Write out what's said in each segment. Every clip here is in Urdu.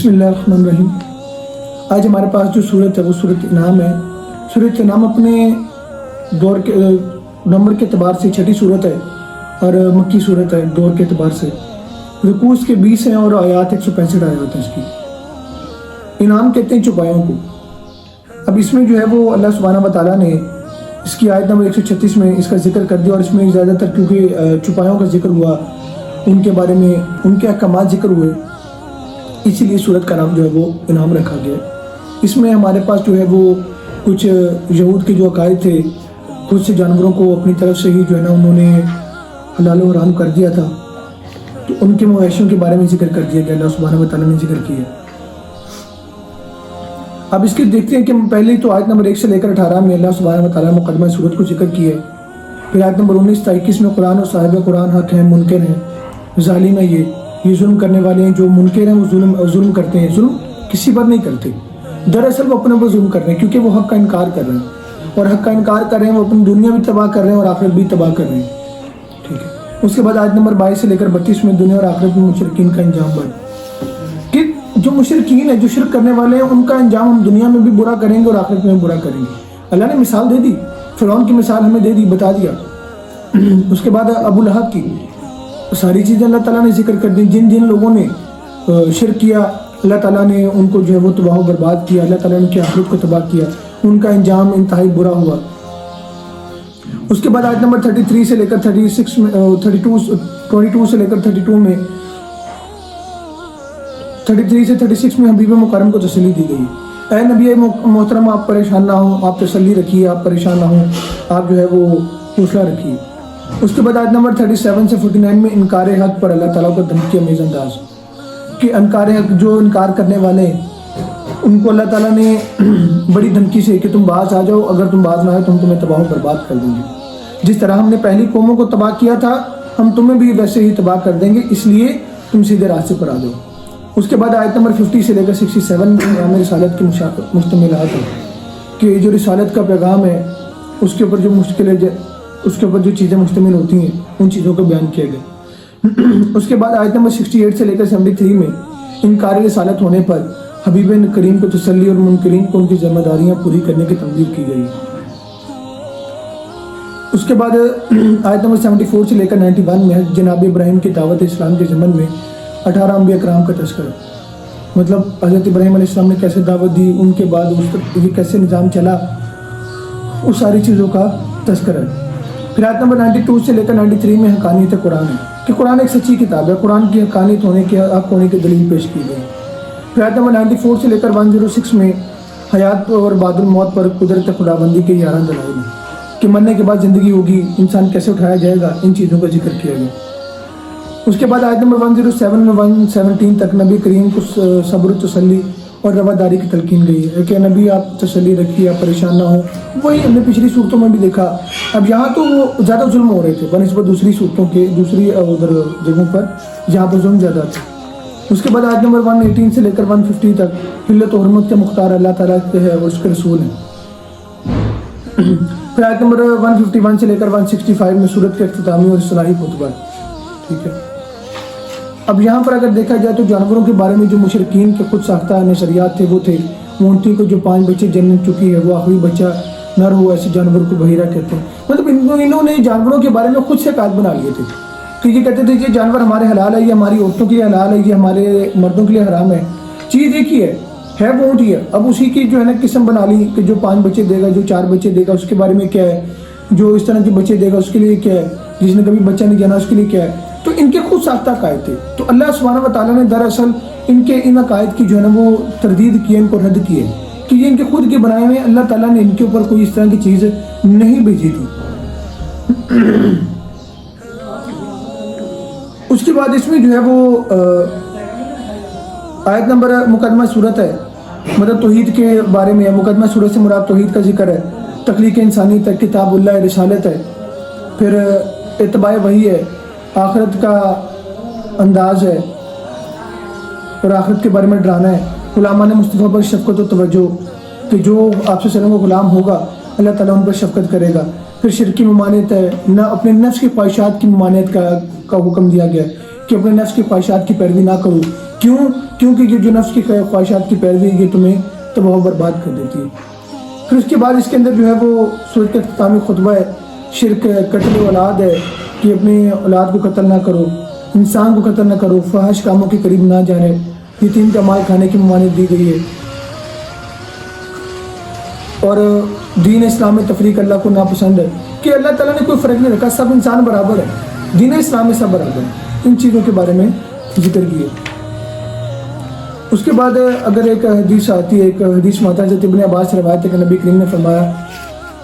بسم اللہ الرحمن الرحیم۔ آج ہمارے پاس جو صورت ہے وہ صورت انعام ہے۔ صورت انعام اپنے دور کے نمبر کے اعتبار سے چھٹی صورت ہے اور مکی صورت ہے دور کے اعتبار سے۔ رکوع اس کے 20 ہیں اور آیات 165 آیات ہیں اس کی۔ انعام کہتے ہیں چوپایوں کو۔ اب اس میں جو ہے وہ اللہ سبحانہ و تعالیٰ نے اس کی آیت نمبر 136 میں اس کا ذکر کر دیا، اور اس میں زیادہ تر کیونکہ چوپایوں کا ذکر ہوا، ان کے بارے میں ان کے احکامات ذکر ہوئے، اسی لیے صورت کا نام جو ہے وہ انعام رکھا گیا۔ اس میں ہمارے پاس جو ہے وہ کچھ یہود کے جو عقائد تھے، خود سے جانوروں کو اپنی طرف سے ہی جو ہے نا انہوں نے حلال و حرام کر دیا تھا، تو ان کے مویشیوں کے بارے میں ذکر کر دیا گیا، اللہ سبحانہ و تعالیٰ نے ذکر کیا۔ اب اس کے دیکھتے ہیں کہ پہلے تو آیت نمبر 1 سے لے کر 18 میں اللہ سبحانہ و تعالیٰ نے مقدمہ صورت کو ذکر کیا ہے۔ پھر آیت نمبر 19 تا 21 میں قرآن اور صاحب قرآن حق ہیں، منکر ہیں، ظالم ہے، یہ ظلم کرنے والے ہیں۔ جو منکر ہیں وہ ظلم کرتے ہیں، ظلم کسی پر نہیں کرتے، دراصل وہ اپنے پر ظلم کر رہے ہیں کیونکہ وہ حق کا انکار کر رہے ہیں، اور حق کا انکار کر رہے ہیں، وہ اپنی دنیا بھی تباہ کر رہے ہیں اور آخرت بھی تباہ کر رہے ہیں۔ ٹھیک ہے، اس کے بعد آیت نمبر 22 سے لے کر 32 میں دنیا اور آخرت میں مشرکین کا انجام بڑھ کہ جو مشرکین ہیں، جو شرک کرنے والے ہیں، ان کا انجام ہم دنیا میں بھی برا کریں گے اور آخرت میں بھی برا کریں گے۔ اللہ نے مثال دے دی، فرعون کی مثال ہمیں دے دی، بتا دیا۔ اس کے بعد ابو لہب کی ساری چیزیں اللہ تعالیٰ نے ذکر کر دی۔ جن لوگوں نے شرک کیا، اللہ تعالیٰ نے ان کو جو ہے وہ تباہ و برباد کیا، اللہ تعالیٰ نے ان کی آخرت کو تباہ کیا، ان کا انجام انتہائی برا ہوا۔ اس کے بعد آیت نمبر 33 سے لے کر 36 میں 22 سے لے کر 32 میں 33 سے 36 میں حبیب مکرم کو تسلی دی گئی، اے نبی محترم آپ پریشان نہ ہوں، آپ تسلی رکھیے، آپ پریشان نہ ہوں، آپ جو ہے وہ حوصلہ رکھیے۔ اس کے بعد آیت نمبر 37 سے 49 میں انکار حق پر اللہ تعالیٰ کو دھمکی امیز انداز کہ انکار حق جو انکار کرنے والے ہیں ان کو اللہ تعالیٰ نے بڑی دھمکی سے کہ تم باز آ جاؤ، اگر تم باز نہ آئے تو ہم تمہیں تباہ و برباد کر دیں گے، جس طرح ہم نے پہلی قوموں کو تباہ کیا تھا ہم تمہیں بھی ویسے ہی تباہ کر دیں گے، اس لیے تم سیدھے راستے پر آ جاؤ۔ اس کے بعد آیت نمبر 50 سے لے کر 67 میں نام رسالت کی مشتملات ہے کہ جو رسالت کا پیغام ہے اس کے اوپر جو مشکلیں اس کے اوپر جو چیزیں مشتمل ہوتی ہیں ان چیزوں کو بیان کیا گیا۔ اس کے بعد آیت نمبر 68 سے لے کر 73 میں انکار رسالت ہونے پر حبیب کریم کو تسلی اور منکرین کو ان کی ذمہ داریاں پوری کرنے کی تنبیہ کی گئی۔ اس کے بعد آیت نمبر 74 سے لے کر 91 میں جناب ابراہیم کی دعوت اسلام کے ضمن میں 18 انبیاء کرام کا تذکرہ، مطلب حضرت ابراہیم علیہ السلام نے کیسے دعوت دی، ان کے بعد اس پر یہ کیسے نظام چلا، اس ساری چیزوں کا تذکرہ ہے۔ پھر آیت نمبر 92 سے لے کر 93 میں حقانیت قرآن ہے کہ قرآن ایک سچی کتاب ہے، قرآن کی حقانیت ہونے کے حق ہونے کی دلیل پیش کی گئی۔ پھر آیت نمبر 94 سے لے کر 106 میں حیات اور بعد الموت پر قدرت خداوندی کے 11 دلائل ہیں کہ مرنے کے بعد زندگی ہوگی، انسان کیسے اٹھایا جائے گا، ان چیزوں کا ذکر کیا گیا۔ اس کے بعد آیت نمبر 107 میں 117 تک نبی کریم کو صبر و تسلی اور رواداری کی تلقین گئی ہے کہ نبی آپ تسلی رکھیے، آپ پریشان نہ ہوں۔ وہی ہم نے پچھلی صورتوں میں بھی دیکھا، اب یہاں تو وہ زیادہ ظلم ہو رہے تھے بنسبت دوسری صورتوں کے، دوسری ادھر جگہوں پر جہاں پر ظلم زیادہ تھا۔ اس کے بعد آیت نمبر 118 سے لے کر 150 تک حلت و حرمت کے مختار اللہ تعالیٰ کے ہے اور اس کے رسول ہیں۔ پھر آیت نمبر 151 سے لے کر 165 میں صورت کے اختتامی اور اصلاحی خطبہ ہے۔ ٹھیک ہے، اب یہاں پر اگر دیکھا جائے تو جانوروں کے بارے میں جو مشرکین کے خود ساختہ نظریات تھے وہ تھے اونٹی کو جو 5 بچے جنم چکی ہے وہ آخری بچہ نر ہو، ایسے جانور کو بحیرہ کہتے ہیں۔ مطلب انہوں نے جانوروں کے بارے میں خود سے قائد بنا لیے تھے کہ یہ کہتے تھے یہ جانور ہمارے حلال ہے، یہ ہماری عورتوں کے لیے حلال ہے، یہ ہمارے مردوں کے لیے حرام ہے۔ چیز ایک ہی ہے وہ اونٹ ہی ہے، اب اسی کی جو ہے نا قسم بنا لی کہ جو 5 بچے دے گا، جو 4 بچے دے گا اس کے بارے میں کیا ہے، جو اس طرح کے بچے دے گا اس کے لیے کیا ہے، جس نے کبھی بچہ نہیں جانا اس کے لیے کیا ہے۔ تو ان کے خود ساختہ عقائد تھے، تو اللہ سبحانہ و تعالیٰ نے دراصل ان عقائد کی جو ہے نا وہ تردید کی، ان کو رد کیے کہ یہ ان کے خود کے بنائے ہوئے، اللہ تعالیٰ نے ان کے اوپر کوئی اس طرح کی چیز نہیں بھیجی تھی۔ اس کے بعد اس میں جو ہے وہ آیت نمبر مقدمہ صورت ہے، مطلب توحید کے بارے میں ہے۔ مقدمہ صورت سے مراد توحید کا ذکر ہے، تخلیق انسانی تک کتاب اللہ رسالت ہے، پھر اتباع وحی ہے، آخرت کا انداز ہے اور آخرت کے بارے میں ڈرانا ہے، غلامان مصطفیٰ پر شفقت و توجہ کہ جو آپ سے وسلم کا غلام ہوگا اللہ تعالیٰ ان پر شفقت کرے گا۔ پھر شرک کی ممانعت ہے، نہ اپنے نفس کی خواہشات کی ممانعت کا حکم دیا گیا کہ اپنے نفس کی خواہشات کی پیروی نہ کرو، کیونکہ یہ جو نفس کی خواہشات کی پیروی یہ تمہیں تباہ و برباد کر دیتی ہے۔ پھر اس کے بعد اس کے اندر جو ہے وہ سورۃ کا اختتامی خطبہ ہے، شرک ہے، قتل اولاد ہے کہ اپنی اولاد کو قتل نہ کرو، انسان کو قتل نہ کرو، فحش کاموں کے قریب نہ جانے، یتیم کا مال کھانے کی ممانعت دی گئی ہے، اور دین اسلام میں تفریق اللہ کو ناپسند ہے کہ اللہ تعالیٰ نے کوئی فرق نہیں رکھا، سب انسان برابر ہے، دین اسلام میں سب برابر ہے۔ ان چیزوں کے بارے میں ذکر کیے۔ اس کے بعد اگر ایک حدیث آتی ہے، ایک حدیث میں آتا ہے، حضرت ابن عباس سے روایت ہے کہ نبی کریم نے فرمایا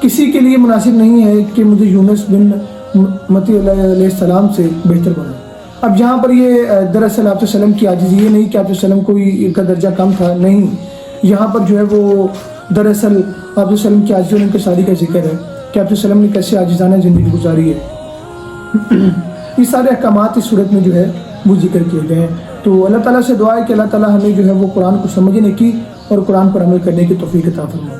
کسی کے لیے مناسب نہیں ہے کہ مجھے یونس بن متی علیہ السلام سے بہتر بنائے۔ اب یہاں پر یہ دراصل آپ وسلم کی عاجزی یہ نہیں کہ آپ وسلم کوئی کا درجہ کم تھا، نہیں، یہاں پر جو ہے وہ دراصل آپ وسلم کی عاجزی اور انکساری کا ذکر ہے کہ آپ وسلم نے کیسے عاجزانہ زندگی گزاری ہے۔ یہ سارے احکامات اس صورت میں جو ہے وہ ذکر کیے گئے ہیں۔ تو اللہ تعالیٰ سے دعا ہے کہ اللہ تعالیٰ ہمیں جو ہے وہ قرآن کو سمجھنے کی اور قرآن پر عمل کرنے کی توفیق عطا فرمائے۔